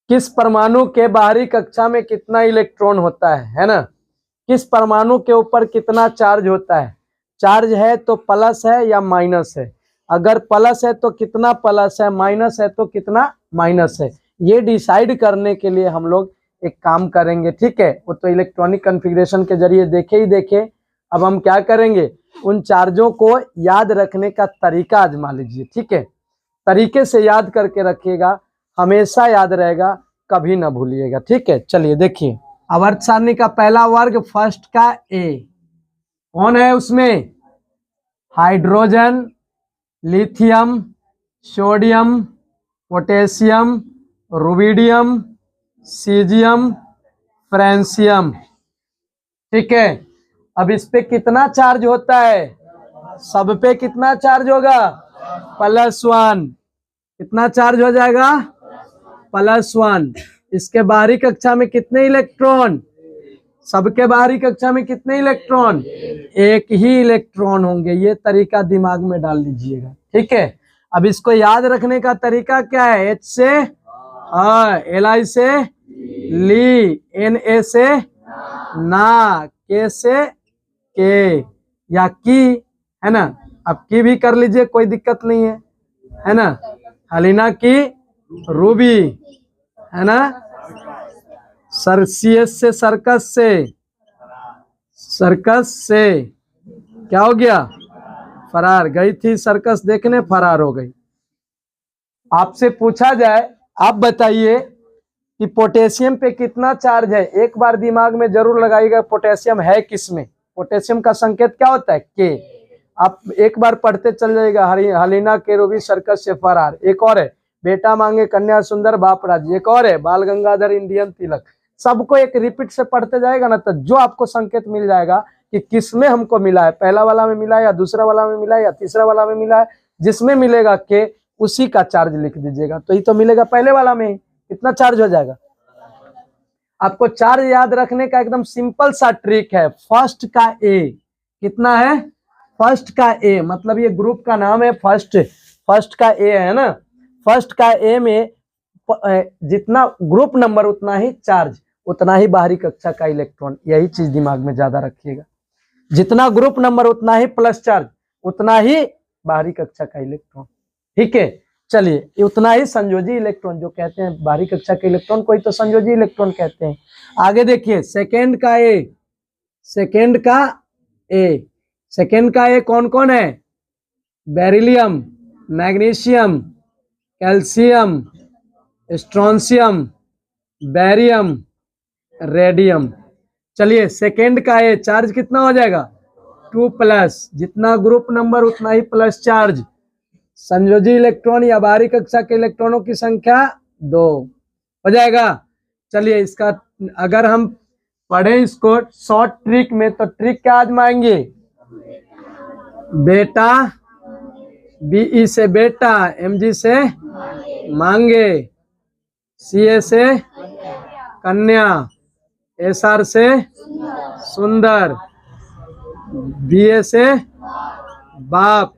किस परमाणु के बाहरी कक्षा में कितना इलेक्ट्रॉन होता है ना। किस परमाणु के ऊपर कितना चार्ज होता है। चार्ज है तो प्लस है या माइनस है, अगर प्लस है तो कितना प्लस है, माइनस है तो कितना माइनस है। ये डिसाइड करने के लिए हम लोग एक काम करेंगे, ठीक है। वो तो इलेक्ट्रॉनिक कॉन्फ़िगरेशन के जरिए देखे ही देखे। अब हम क्या करेंगे, उन चार्जों को याद रखने का तरीका आजमा लीजिए, ठीक है। तरीके से याद करके रखिएगा, हमेशा याद रहेगा, कभी ना भूलिएगा, ठीक है। चलिए देखिए, आवर्त सारणी का पहला वर्ग फर्स्ट का ए कौन है, उसमें hydrogen, lithium, sodium, potassium, rubidium, caesium, francium, ठीक है। अब इस पे कितना चार्ज होता है, सब पे कितना चार्ज होगा, +1। कितना चार्ज हो जाएगा, +1। इसके बाहरी कक्षा में कितने इलेक्ट्रॉन, सबके बाहरी कक्षा में कितने इलेक्ट्रॉन, एक ही इलेक्ट्रॉन होंगे। ये तरीका दिमाग में डाल लीजिएगा, ठीक है। अब इसको याद रखने का तरीका क्या है, H से हाँ, Li से ली, Na से ना, K से के या की, है ना। अब की भी कर लीजिए, कोई दिक्कत नहीं है ना। हलीना की, रूबी, है ना। सरसीएस से सर्कस से, सर्कस से क्या हो गया, फरार। गई थी सर्कस देखने, फरार हो गई। आपसे पूछा जाए, आप बताइए कि पोटेशियम पे कितना चार्ज है। एक बार दिमाग में जरूर लगाइएगा, पोटेशियम है किसमें। पोटेशियम का संकेत क्या होता है, के। आप एक बार पढ़ते चल जाएगा, हलीना के रूबी सर्कस से फरार। एक और है, बेटा मांगे कन्या सुंदर बाप राजी। एक और है, बाल गंगाधर इंडियन तिलक। सबको एक रिपीट से पढ़ते जाएगा ना, तो जो आपको संकेत मिल जाएगा कि किसमें हमको मिला है, पहला वाला में मिला है या दूसरा वाला में मिला है या तीसरा वाला में मिला है, जिसमें मिलेगा के उसी का चार्ज लिख दीजिएगा। तो ये तो मिलेगा पहले वाला में, कितना चार्ज हो जाएगा। आपको चार्ज याद रखने का एकदम सिंपल सा ट्रिक है, फर्स्ट का ए कितना है, फर्स्ट का ए मतलब ये ग्रुप का नाम है फर्स्ट, फर्स्ट का ए है ना। फर्स्ट का ए में जितना ग्रुप नंबर उतना ही चार्ज, उतना ही बाहरी कक्षा का इलेक्ट्रॉन। यही चीज दिमाग में ज्यादा रखिएगा, जितना ग्रुप नंबर उतना ही प्लस चार्ज, उतना ही बाहरी कक्षा का इलेक्ट्रॉन, ठीक है। चलिए, उतना ही संयोजी इलेक्ट्रॉन जो कहते हैं, बाहरी कक्षा के इलेक्ट्रॉन को ही तो संयोजी इलेक्ट्रॉन कहते हैं। आगे देखिए, सेकेंड का ए, सेकेंड का ए, सेकेंड का ए कौन कौन है, beryllium, magnesium, calcium, strontium, barium, radium. चलिए, सेकेंड का ए चार्ज कितना हो जाएगा, 2+। जितना ग्रुप नंबर उतना ही प्लस चार्ज। संयोजी इलेक्ट्रॉन या बाहरी कक्षा के इलेक्ट्रॉनों की संख्या 2 हो जाएगा। चलिए, इसका अगर हम पढ़े इसको शॉर्ट ट्रिक में, तो ट्रिक क्या आजमाएंगे, बेटा, बीई से बेटा, एमजी से मांगे, सीए से कन्या, एसआर से सुंदर, बीए से बाप,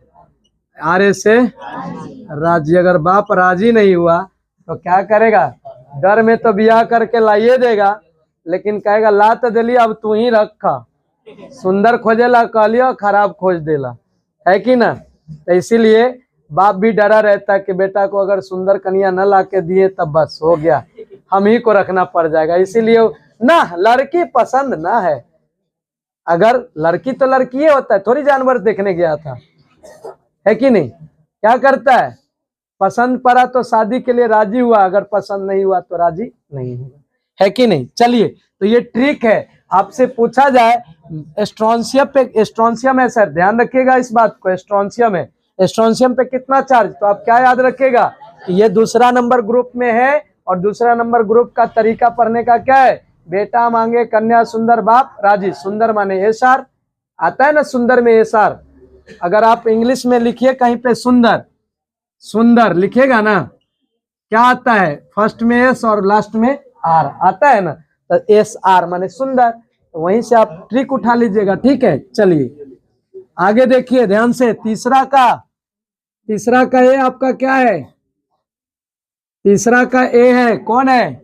आरए से राजी। अगर बाप राजी नहीं हुआ तो क्या करेगा, डर में तो बियाह करके लाइए देगा, लेकिन कहेगा ला तो दिली, अब तू ही रखा। सुंदर खोजेला कहलियो, खराब खोज देला, है कि ना। तो इसीलिए बाप भी डरा रहता है कि बेटा को अगर सुंदर कन्या न ला के दिए तब बस हो गया, हम ही को रखना पड़ जाएगा। इसीलिए ना लड़की पसंद ना है, अगर लड़की तो लड़की ही होता है, थोड़ी जानवर देखने गया था, है कि नहीं। क्या करता है, पसंद पड़ा तो शादी के लिए राजी हुआ, अगर पसंद नहीं हुआ तो राजी नहीं हुआ, है कि नहीं। चलिए, तो ये ट्रिक है। आपसे पूछा जाए स्ट्रोंशियम पे, स्ट्रोंशियम है सर, ध्यान रखिएगा इस बात को, स्ट्रोंशियम है, स्ट्रोंशियम पे कितना चार्ज, तो आप क्या याद रखिएगा कि ये दूसरा नंबर ग्रुप में है, और दूसरा नंबर ग्रुप का तरीका पढ़ने का क्या है, बेटा मांगे कन्या सुंदर बाप राजी। सुंदर माने एसआर, आता है ना सुंदर में एसआर। अगर आप इंग्लिश में लिखिए कहीं पे सुंदर, सुंदर लिखेगा ना, क्या आता है, फर्स्ट में एस और लास्ट में आर आता है ना, तो एस आर माने सुंदर। तो वहीं से आप ट्रिक उठा लीजिएगा, ठीक है। चलिए आगे देखिए ध्यान से, तीसरा का ये आपका क्या है, तीसरा का ए है, कौन है?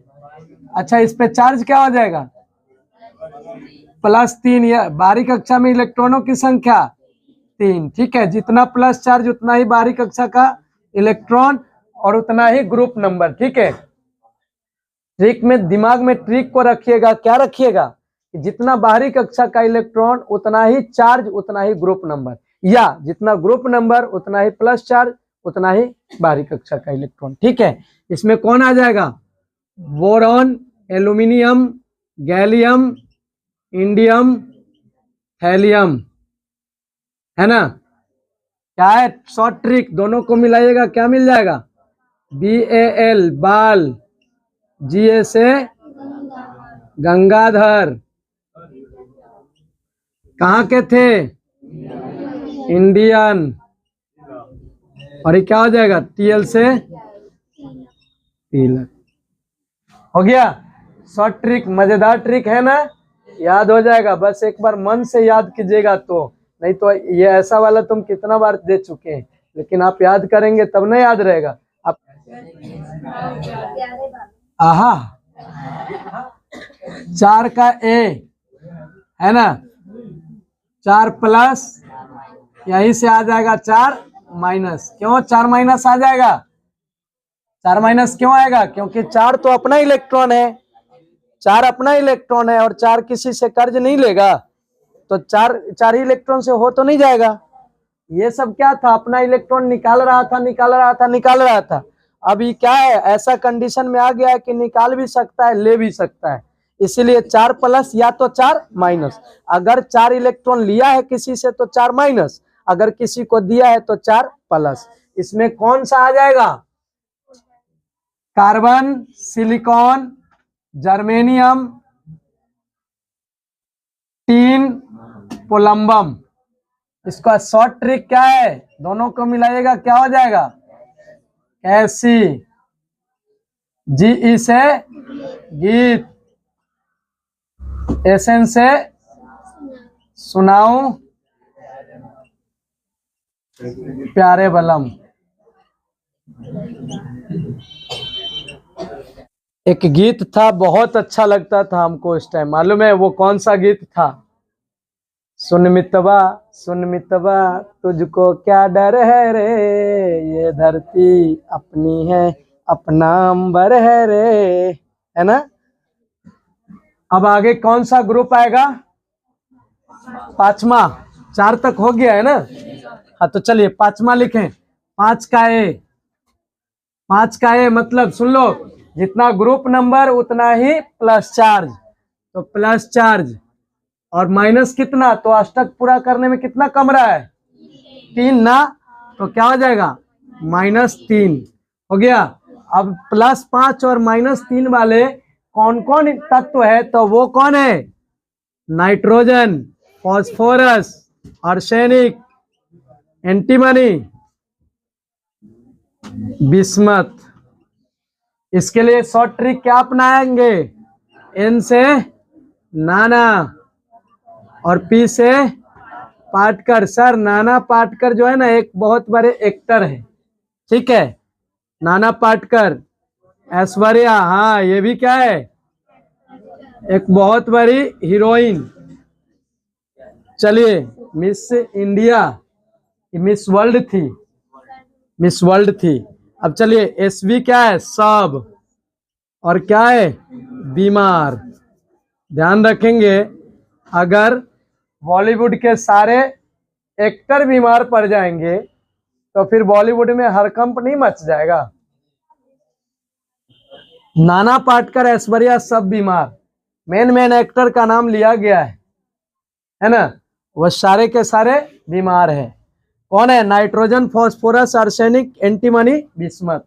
अच्छा, इस पे चार्ज क्या हो जाएगा? +3। या बाहरी कक्षा में इलेक्ट्रॉनों की संख्या 3। ठीक है, जितना प्लस चार्ज उतना ही बाहरी कक्षा का इलेक्ट्रॉन और उतना ही ग्रुप नंबर। ठीक है, ट्रिक में दिमाग में ट्रिक को रखिएगा, क्या रखिएगा? जितना बाहरी कक्षा का इलेक्ट्रॉन उतना ही चार्ज उतना ही ग्रुप नंबर, या जितना ग्रुप नंबर उतना ही प्लस चार्ज उतना ही बाहरी कक्षा का इलेक्ट्रॉन। ठीक है, इसमें कौन आ जाएगा? Boron, aluminium, gallium, indium, helium, है ना? क्या है शॉर्ट ट्रिक? दोनों को मिलाइएगा, क्या मिल जाएगा? BAL, बाल, GA से गंगाधर। कहाँ के थे? इंडियन। और ये क्या हो जाएगा? TL से तिलक। हो गया शॉर्ट ट्रिक। मजेदार ट्रिक है ना, याद हो जाएगा। बस एक बार मन से याद कीजिएगा, तो नहीं तो ये ऐसा वाला तुम कितना बार दे चुके हैं, लेकिन आप याद करेंगे तब नहीं याद रहेगा आप। आहा, 4 का A है ना, 4 प्लस, यहीं से आ जाएगा 4 माइनस। क्यों 4 माइनस आ जाएगा? 4 माइनस क्यों आएगा? क्योंकि 4 तो अपना इलेक्ट्रॉन है, 4 अपना इलेक्ट्रॉन है और 4 किसी से कर्ज नहीं लेगा, तो 4 ही इलेक्ट्रॉन से हो तो नहीं जाएगा। ये सब क्या था? अपना इलेक्ट्रॉन निकाल रहा था। अब ये क्या है? ऐसा कंडीशन में आ गया है कि निकाल भी सकता है, ले भी सकता है। इसीलिए 4 प्लस या तो 4 माइनस। अगर 4 इलेक्ट्रॉन लिया है किसी से तो 4 माइनस, अगर किसी को दिया है तो 4 प्लस। इसमें कौन सा आ जाएगा? Carbon, silicon, germanium, tin, plumbum. इसका शॉर्ट ट्रिक क्या है? दोनों को मिलाइएगा, क्या हो जाएगा? कैसी, GE से गीत, SN से सुनाऊं प्यारे बलम। एक गीत था, बहुत अच्छा लगता था हमको उस टाइम। मालूम है वो कौन सा गीत था? सुन मितवा तुझको क्या डर है रे, ये धरती अपनी है अपना अंबर है रे, है ना? अब आगे कौन सा ग्रुप आएगा? 5वां। 4 तक हो गया है ना? हाँ, तो चलिए 5वां लिखें। 5 का ए मतलब सुन लो, जितना ग्रुप नंबर उतना ही प्लस चार्ज, तो प्लस चार्ज और माइनस कितना, तो अष्टक पूरा करने में कितना कम रहा है? 3 ना, तो क्या हो जाएगा? -3 हो गया। अब +5 और -3 वाले कौन कौन तत्व है? तो वो कौन है? Nitrogen, phosphorus, arsenic, antimony, bismuth. इसके लिए शॉर्ट ट्रिक क्या अपनाएंगे? N से नाना और P से पाटकर। सर नाना पाटकर जो है ना, एक बहुत बड़े एक्टर है। ठीक है, नाना पाटकर। ऐश्वर्या, हाँ ये भी क्या है? एक बहुत बड़ी हीरोइन। चलिए, मिस इंडिया, मिस वर्ल्ड थी। अब चलिए, SV क्या है? सब। और क्या है? बीमार। ध्यान रखेंगे, अगर बॉलीवुड के सारे एक्टर बीमार पड़ जाएंगे तो फिर बॉलीवुड में हड़कंप नहीं मच जाएगा? नाना पाटकर, ऐश्वर्या सब बीमार। मेन एक्टर का नाम लिया गया है ना? वह सारे के सारे बीमार है। कौन है? Nitrogen, phosphorus, arsenic, antimony, bismuth.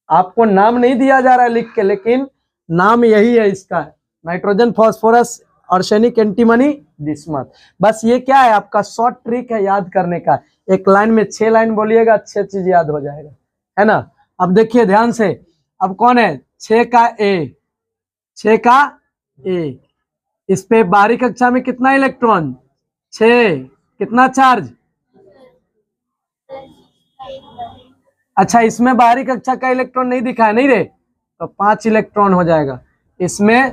आपको नाम नहीं दिया जा रहा है लिख के, लेकिन नाम यही है इसका, nitrogen, phosphorus, arsenic, antimony, bismuth. बस ये क्या है? आपका शॉर्ट ट्रिक है याद करने का। एक लाइन में 6 लाइन बोलिएगा, 6 चीज याद हो जाएगा, है ना? अब देखिए ध्यान से, अब कौन है? 6 का ए। इस पे बाहरी कक्षा में कितना इलेक्ट्रॉन? 6। कितना चार्ज? अच्छा, इसमें बाहरी कक्षा का इलेक्ट्रॉन नहीं दिखा है, नहीं रे, तो 5 इलेक्ट्रॉन हो जाएगा। इसमें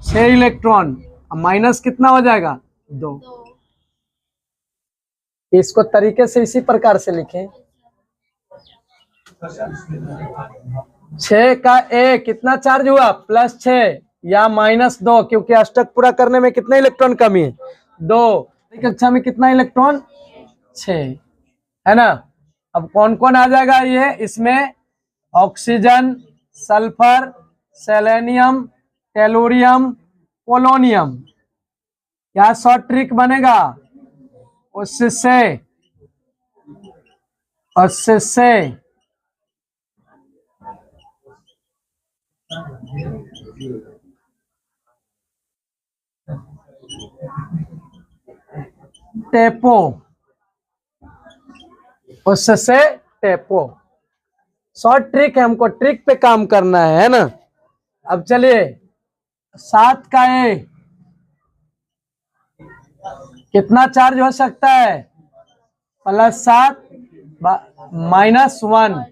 6 इलेक्ट्रॉन, माइनस कितना हो जाएगा, 2। इसको तरीके से इसी प्रकार से लिखें, 6 का ए कितना चार्ज हुआ, +6 या -2, क्योंकि अष्टक पूरा करने में कितने इलेक्ट्रॉन कमी है, 2। कक्षा में कितना इलेक्ट्रॉन, 6, है ना। अब कौन कौन आ जाएगा ये, इसमें oxygen, sulphur, selenium, tellurium, polonium. क्या शॉर्ट ट्रिक बनेगा, उससे टेपो, उससे टेपो। शॉर्ट ट्रिक है, हमको ट्रिक पे काम करना है ना। अब चलिए 7 का ए कितना चार्ज हो सकता है, +7 -1,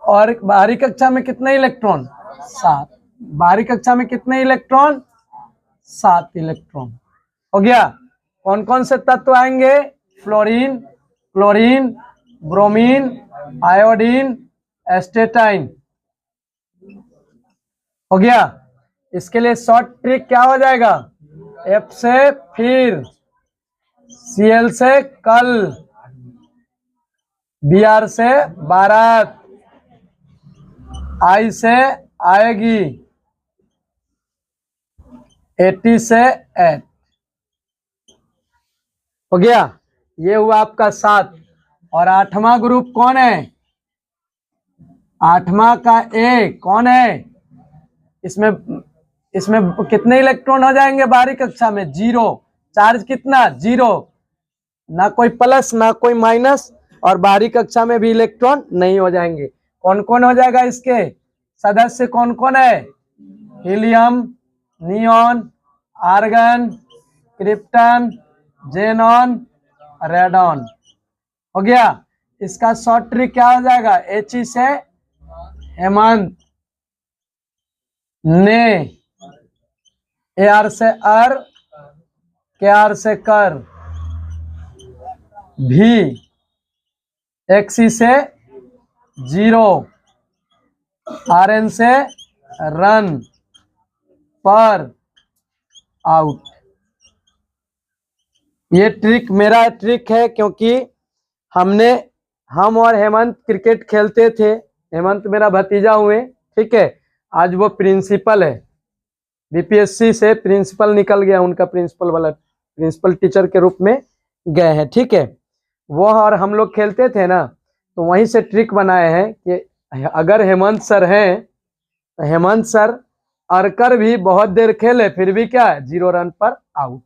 और बाहरी कक्षा में कितने इलेक्ट्रॉन, 7। बाहरी कक्षा में कितने इलेक्ट्रॉन, 7 इलेक्ट्रॉन। हो गया। कौन कौन से तत्व आएंगे, fluorine, chlorine, bromine, iodine, astatine. हो गया। इसके लिए शॉर्ट ट्रिक क्या हो जाएगा, F से फिर, Cl से कल, Br से बारात, I से आएगी, At से एट। हो गया। ये हुआ आपका 7। और 8वां ग्रुप कौन है, 8वां का ए कौन है, इसमें कितने इलेक्ट्रॉन हो जाएंगे बाहरी कक्षा में, 0। चार्ज कितना, 0, ना कोई प्लस ना कोई माइनस, और बाहरी कक्षा में भी इलेक्ट्रॉन नहीं हो जाएंगे। कौन कौन हो जाएगा, इसके सदस्य कौन कौन है, helium, neon, argon, krypton, xenon, radon. हो गया। इसका शॉर्ट ट्रिक क्या हो जाएगा, He से हेमंत, ने, Ar से अर, Kr से कर, भी, Xc से 0, Rn से रन, पर, आउट। ये ट्रिक मेरा ट्रिक है, क्योंकि हम और हेमंत क्रिकेट खेलते थे। हेमंत मेरा भतीजा हुए, ठीक है। आज वो प्रिंसिपल है, बीपीएससी से प्रिंसिपल निकल गया, उनका प्रिंसिपल टीचर के रूप में गए हैं, ठीक है। वो और हम लोग खेलते थे ना, तो वहीं से ट्रिक बनाए हैं कि अगर हेमंत सर हैं तो हेमंत सर अरकर भी बहुत देर खेले, फिर भी क्या है, 0 रन पर आउट,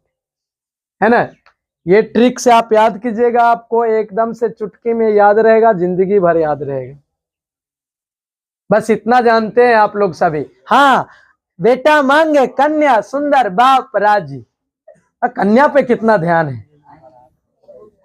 है ना। ये ट्रिक से आप याद कीजिएगा, आपको एकदम से चुटकी में याद रहेगा, जिंदगी भर याद रहेगा। बस इतना जानते हैं आप लोग सभी। हाँ, बेटा मांगे कन्या सुंदर बाप राजी, कन्या पे कितना ध्यान है।